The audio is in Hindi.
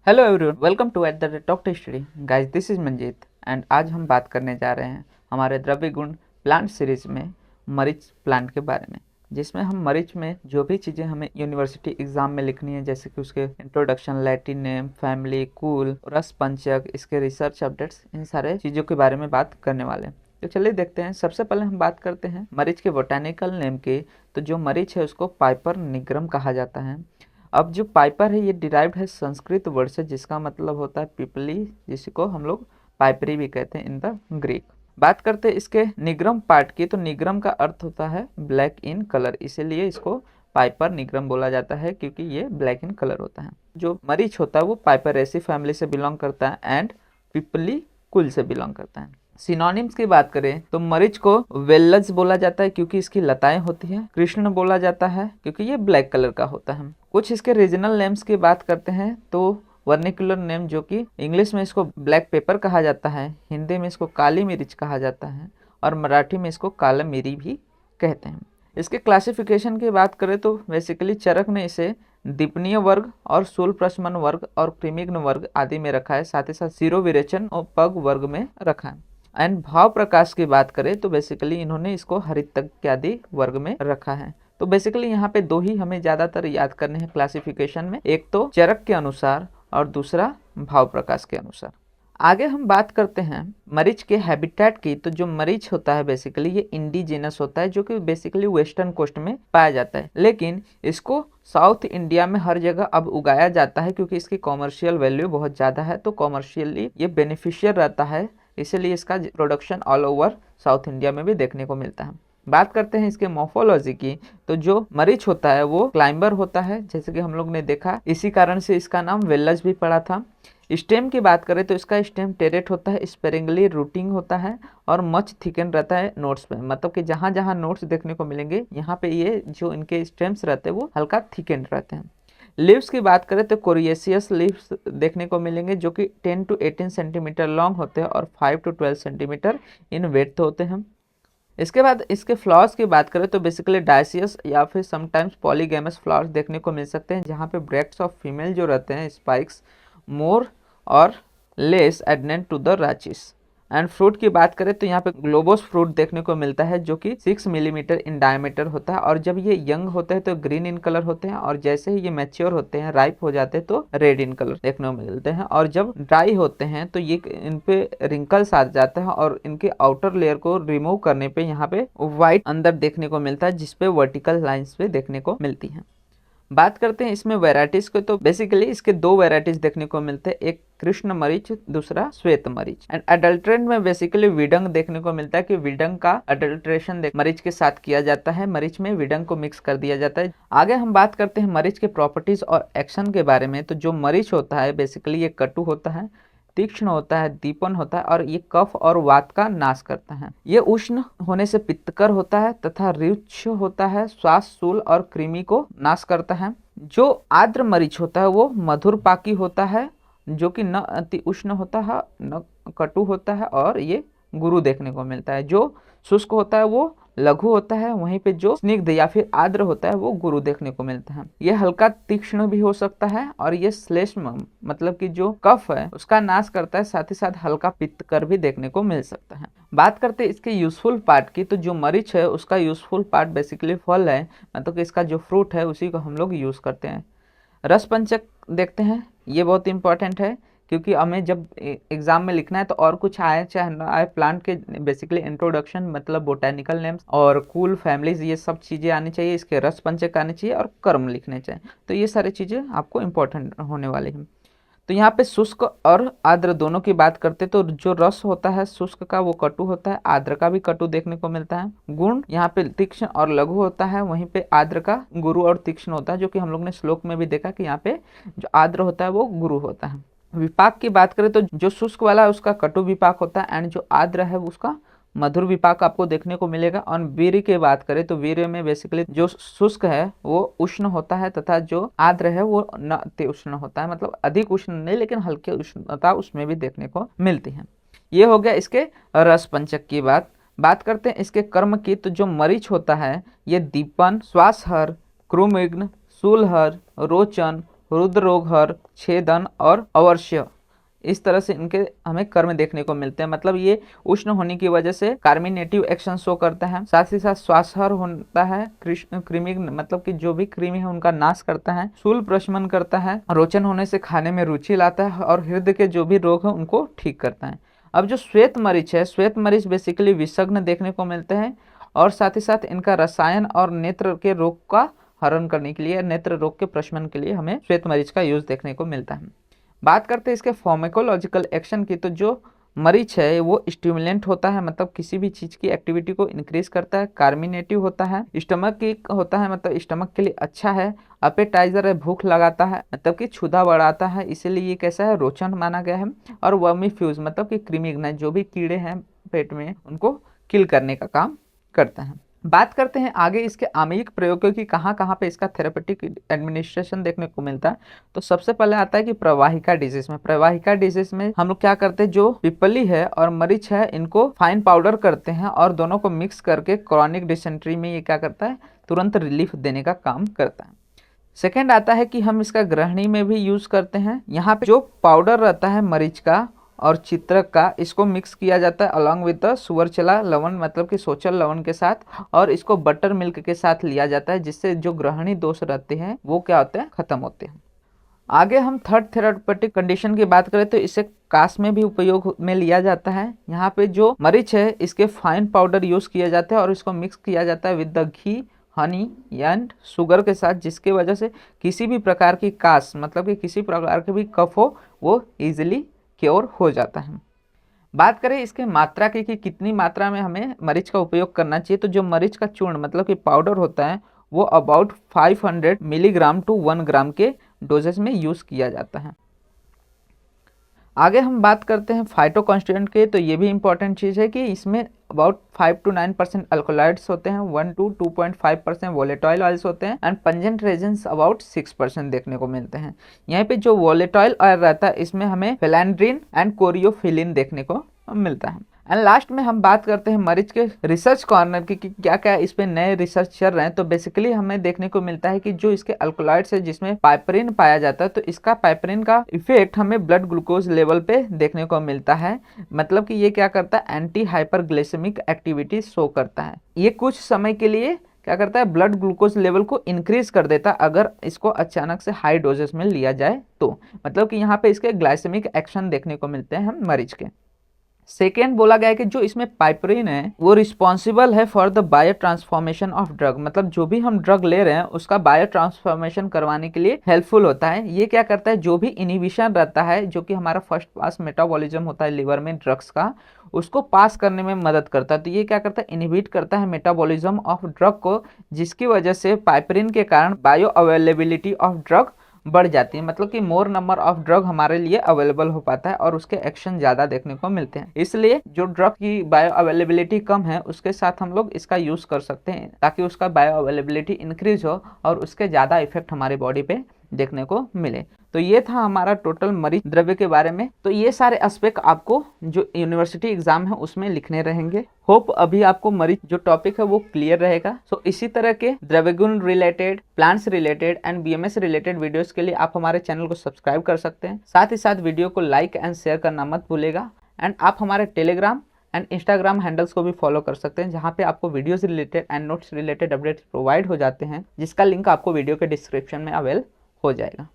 Hello everyone, welcome to at the rate talk study. Guys, this is Manjeet and आज हम बात करने जा रहे हैं हमारे द्रव्य गुण प्लांट सीरीज में मरीच प्लांट के बारे में, जिसमें हम मरीच में जो भी चीज़ें हमें यूनिवर्सिटी एग्जाम में लिखनी है, जैसे कि उसके introduction, Latin name, family, cool, रस पंचक, इसके रिसर्च अपडेट्स, इन सारे चीज़ों के बारे में बात करने वाले हैं। तो चलिए देखते हैं। सबसे पहले हम बात करते हैं मरीच के बोटानिकल नेम की। तो जो मरीच है उसको पाइपर निग्रम कहा जाता है। अब जो पाइपर है ये डिराइव्ड है संस्कृत वर्ड से, जिसका मतलब होता है पिपली, जिसको हम लोग पाइपरी भी कहते हैं इन द ग्रीक। बात करते हैं इसके निग्रम पार्ट की। तो निग्रम का अर्थ होता है ब्लैक इन कलर, इसीलिए इसको पाइपर निग्रम बोला जाता है, क्योंकि ये ब्लैक इन कलर होता है। जो मरीच होता है वो पाइपरेसी फैमिली से बिलोंग करता है एंड पिपली कुल से बिलोंग करता है। सिनोनिम्स की बात करें तो मरीच को वेल्लज बोला जाता है क्योंकि इसकी लताएं होती हैं। कृष्ण बोला जाता है क्योंकि ये ब्लैक कलर का होता है। कुछ इसके रीजनल नेम्स की बात करते हैं तो वर्निकुलर नेम, जो कि इंग्लिश में इसको ब्लैक पेपर कहा जाता है, हिंदी में इसको काली मिर्च कहा जाता है और मराठी में इसको काला मिरी भी कहते हैं। इसके क्लासिफिकेशन की बात करें तो बेसिकली चरक ने इसे दीपनीय वर्ग और शूल प्रशमन वर्ग और कृमिग्न वर्ग आदि में रखा है, साथ ही साथ सिरो विरेचन और पग वर्ग में रखा है। एंड भाव प्रकाश की बात करें तो बेसिकली इन्होंने इसको हरितज्ञ आदि वर्ग में रखा है। तो बेसिकली यहाँ पे दो ही हमें ज्यादातर याद करने हैं क्लासिफिकेशन में, एक तो चरक के अनुसार और दूसरा भाव प्रकाश के अनुसार। आगे हम बात करते हैं मरीच के हैबिटेट की। तो जो मरीच होता है बेसिकली ये इंडिजिनस होता है, जो कि बेसिकली वेस्टर्न कोस्ट में पाया जाता है, लेकिन इसको साउथ इंडिया में हर जगह अब उगाया जाता है क्योंकि इसकी कॉमर्शियल वैल्यू बहुत ज़्यादा है। तो कॉमर्शियली ये बेनिफिशियल रहता है, इसीलिए इसका production all over south India में भी देखने को मिलता है। बात करते हैं इसके मॉर्फोलॉजी की। तो जो मरीच होता है वो क्लाइंबर होता है, जैसे कि हम लोग ने देखा, इसी कारण से इसका नाम वेल्लज भी पड़ा था। स्टेम की बात करें तो इसका स्टेम टेरेट होता है, स्पेरिंगली रूटिंग होता है और मच थिकन रहता है नोट्स पे। मतलब कि जहाँ जहाँ नोट्स देखने को मिलेंगे यहाँ पे ये जो इनके स्टेम्स रहते हैं वो हल्का थिकन रहते हैं। लीव्स की बात करें तो कोरिएसियस लीव्स देखने को मिलेंगे, जो कि 10 to 18 सेंटीमीटर लॉन्ग होते हैं और 5 to 12 सेंटीमीटर इन वेथ होते हैं। इसके बाद इसके फ्लावर्स की बात करें तो बेसिकली डायसियस या फिर समटाइम्स पॉलीगैमस फ्लावर्स देखने को मिल सकते हैं, जहाँ पे ब्रैक्ट्स ऑफ फीमेल जो रहते हैं स्पाइक्स मोर और less adnate to the rachis. And fruit की बात करें तो यहाँ पे ग्लोबोस फ्रूट देखने को मिलता है, जो कि 6 मिलीमीटर इन डायमीटर होता है और जब ये यंग होते हैं तो ग्रीन इन कलर होते हैं और जैसे ही ये मैच्योर होते हैं, राइप हो जाते हैं, तो रेड इन कलर देखने को मिलते हैं और जब ड्राई होते हैं तो ये इन पे रिंकल्स आ जाते हैं और इनके आउटर लेयर को रिमूव करने पे यहाँ पे व्हाइट अंदर देखने को मिलता है, जिसपे वर्टिकल लाइंस पे देखने को मिलती हैं। बात करते हैं इसमें वैरायटीज को। तो बेसिकली इसके दो वैरायटीज देखने को मिलते हैं, एक कृष्ण मरीच, दूसरा श्वेत मरीच। एंड अडल्ट्रेंट में बेसिकली विडंग देखने को मिलता है कि विडंग का अडल्ट्रेशन मरीच के साथ किया जाता है, मरीच में विडंग को मिक्स कर दिया जाता है। आगे हम बात करते हैं मरीच के प्रॉपर्टीज और एक्शन के बारे में। तो जो मरीच होता है बेसिकली ये कटु होता है, तीक्ष्ण होता है, दीपन होता है और ये कफ और वात का नाश करता है। ये उष्ण होने से पित्तकर होता है तथा रुक्ष होता है, श्वास, शूल और कृमि को नाश करता है। जो आर्द्र मरीच होता है वो मधुर पाकी होता है, जो कि न अति उष्ण होता है न कटु होता है और ये गुरु देखने को मिलता है। जो शुष्क होता है वो लघु होता है, वहीं पे जो स्निग्ध या फिर आर्द्र होता है वो गुरु देखने को मिलता है। ये हल्का तीक्ष्ण भी हो सकता है और ये श्लेष्म मतलब कि जो कफ है उसका नाश करता है, साथ ही साथ हल्का पित्तकर भी देखने को मिल सकता है। बात करते हैं इसके यूजफुल पार्ट की। तो जो मरीच है उसका यूजफुल पार्ट बेसिकली फल है, मतलब कि इसका जो फ्रूट है उसी को हम लोग यूज करते हैं। रस पंचक देखते हैं, ये बहुत इंपॉर्टेंट है क्योंकि हमें जब एग्जाम में लिखना है तो और कुछ आए चाहे ना आए, प्लांट के बेसिकली इंट्रोडक्शन मतलब बोटेनिकल नेम्स और कूल फैमिलीज ये सब चीज़ें आनी चाहिए, इसके रस पंचक आने चाहिए और कर्म लिखने चाहिए। तो ये सारी चीज़ें आपको इंपॉर्टेंट होने वाली हैं। तो यहाँ पे शुष्क और आर्द्र दोनों की बात करते तो जो रस होता है शुष्क का वो कटु होता है, आर्द्र का भी कटु देखने को मिलता है। गुण यहाँ पे तीक्ष्ण और लघु होता है, वहीं पे आर्द्र का गुरु और तीक्ष्ण होता है, जो कि हम लोग ने श्लोक में भी देखा कि यहाँ पे जो आर्द्र होता है वो गुरु होता है। विपाक की बात करें तो जो शुष्क वाला है उसका कटु विपाक होता है एंड जो आर्द्र है उसका मधुर विपाक आपको देखने को मिलेगा। और वीर्य की बात करें तो वीर्य में बेसिकली जो शुष्क है वो उष्ण होता है तथा जो आर्द्र है वो न अति उष्ण होता है, मतलब अधिक उष्ण नहीं लेकिन हल्की उष्णता उसमें भी देखने को मिलती है। ये हो गया इसके रस पंचक की बात करते हैं इसके कर्म की। तो जो मरीच होता है ये दीपन, श्वासहर, क्रुमिग्न, शूलहर, रोचन, रुद्र रोग, हर, छेदन और अवर्ष्य, इस तरह से इनके हमें कर्म देखने को मिलते हैं। मतलब ये उष्ण होने की वजह से कार्मिनेटिव एक्शन शो करता है। साथ ही साथ श्वासहर होता है, कृमि मतलब कि जो भी कृमि है उनका नाश करता है, शूल प्रशमन करता है, रोचन होने से खाने में रुचि लाता है और हृदय के जो भी रोग है उनको ठीक करता है। अब जो श्वेत मरीच है, श्वेत मरीच बेसिकली विषग्न देखने को मिलते हैं और साथ ही साथ इनका रसायन और नेत्र के रोग का हरण करने के लिए, नेत्र रोग के प्रशमन के लिए हमें श्वेत मरीच का यूज देखने को मिलता है। बात करते हैं इसके फार्माकोलॉजिकल एक्शन की, तो जो मरीच है वो स्टिमुलेंट होता है, मतलब किसी भी चीज की एक्टिविटी को इंक्रीज करता है, कार्मिनेटिव होता है, स्टमक की होता है मतलब स्टमक के लिए अच्छा है, अपेटाइजर है, भूख लगाता है मतलब कि क्षुधा बढ़ाता है, इसीलिए ये कैसा है, रोचन माना गया है, और वर्मीफ्यूज मतलब कि कृमिघ्न जो भी कीड़े हैं पेट में उनको किल करने का काम करता है। बात करते हैं आगे इसके आमयिक प्रयोगों की, कहाँ कहाँ पे इसका थेरेपेटिक एडमिनिस्ट्रेशन देखने को मिलता है। तो सबसे पहले आता है कि प्रवाहिका डिजीज में। प्रवाहिका डिजीज में हम लोग क्या करते हैं, जो पिपली है और मरीच है इनको फाइन पाउडर करते हैं और दोनों को मिक्स करके क्रॉनिक डिसेंट्री में ये क्या करता है, तुरंत रिलीफ देने का काम करता है। सेकेंड आता है कि हम इसका ग्रहणी में भी यूज करते हैं। यहाँ पे जो पाउडर रहता है मरीच का और चित्रक का, इसको मिक्स किया जाता है अलॉन्ग विद द सुवरचला लवण मतलब कि सोचल लवण के साथ, और इसको बटर मिल्क के साथ लिया जाता है, जिससे जो ग्रहणी दोष रहते हैं वो क्या होते हैं, खत्म होते हैं। आगे हम थर्ड थेरापेटिक कंडीशन की बात करें तो इसे कास में भी उपयोग में लिया जाता है। यहाँ पे जो मरीच है इसके फाइन पाउडर यूज किया जाता है और इसको मिक्स किया जाता है with the ghee, honey and sugar के साथ, जिसके वजह से किसी भी प्रकार की कास मतलब कि किसी प्रकार के भी कफ हो वो इजिली क्योर हो जाता है। बात करें इसके मात्रा की कि कितनी मात्रा में हमें मरीच का उपयोग करना चाहिए, तो जो मरीच का चूर्ण मतलब कि पाउडर होता है वो अबाउट 500 मिलीग्राम टू 1 ग्राम के डोजेज में यूज किया जाता है। आगे हम बात करते हैं फाइटोकॉन्स्टिट्यूएंट के, तो ये भी इंपॉर्टेंट चीज़ है कि इसमें अबाउट 5 to 9% अल्कोलॉइड्स होते हैं, 1 to 2.5% वोलेटाइल ऑयल्स होते हैं एंड पंजेंट रेजेंस अबाउट 6% देखने को मिलते हैं। यहाँ पे जो वोलेटाइल ऑयल रहता है इसमें हमें फेलैंड्रिन एंड कोरियोफिलिन देखने को मिलता है। एंड लास्ट में हम बात करते हैं मरीच के रिसर्च कॉर्नर की कि क्या क्या इस पे नए रिसर्च चल रहे हैं। तो बेसिकली हमें देखने को मिलता है कि जो इसके अल्कोलॉइड्स है जिसमें पाइपरिन पाया जाता है, तो इसका पाइपरिन का इफेक्ट हमें ब्लड ग्लूकोज लेवल पे देखने को मिलता है। मतलब कि ये क्या करता है, एंटी हाइपरग्लाइसेमिक एक्टिविटी शो करता है। ये कुछ समय के लिए क्या करता है, ब्लड ग्लूकोज लेवल को इंक्रीज कर देता है अगर इसको अचानक से हाई डोजेस में लिया जाए तो। मतलब कि यहाँ पे इसके ग्लाइसेमिक एक्शन देखने को मिलते हैं हम मरीज के। सेकेंड बोला गया है कि जो इसमें पाइपरिन है वो रिस्पॉन्सिबल है for the bio transformation of drug, मतलब जो भी हम ड्रग ले रहे हैं उसका बायो ट्रांसफॉर्मेशन करवाने के लिए हेल्पफुल होता है। ये क्या करता है, जो भी इनिबिशन रहता है जो कि हमारा फर्स्ट पास मेटाबॉलिज्म होता है लिवर में ड्रग्स का, उसको पास करने में मदद करता है। तो ये क्या करता है, इनिबिट करता है मेटाबॉलिज्म ऑफ ड्रग को, जिसकी वजह से पाइपरिन के कारण बायो अवेलेबिलिटी ऑफ ड्रग बढ़ जाती है। मतलब कि मोर नंबर ऑफ ड्रग हमारे लिए अवेलेबल हो पाता है और उसके एक्शन ज़्यादा देखने को मिलते हैं। इसलिए जो ड्रग की बायो अवेलेबिलिटी कम है उसके साथ हम लोग इसका यूज़ कर सकते हैं ताकि उसका बायो अवेलेबिलिटी इंक्रीज हो और उसके ज़्यादा इफेक्ट हमारी बॉडी पे देखने को मिले। तो ये था हमारा टोटल मरीच द्रव्य के बारे में। तो ये सारे एस्पेक्ट आपको जो यूनिवर्सिटी एग्जाम है उसमें लिखने रहेंगे। होप अभी आपको मरीच जो टॉपिक है वो क्लियर रहेगा। सो इसी तरह के Dravyaguna related, plants related and BMS related videos के लिए आप हमारे चैनल को सब्सक्राइब कर सकते हैं। साथ ही साथ वीडियो को लाइक एंड शेयर करना मत भूलेगा। एंड आप हमारे टेलीग्राम एंड इंस्टाग्राम हैंडल्स को भी फॉलो कर सकते हैं, जहाँ पे आपको videos related and notes related updates provide हो जाते हैं, जिसका लिंक आपको वीडियो के डिस्क्रिप्शन में अवेल हो जाएगा।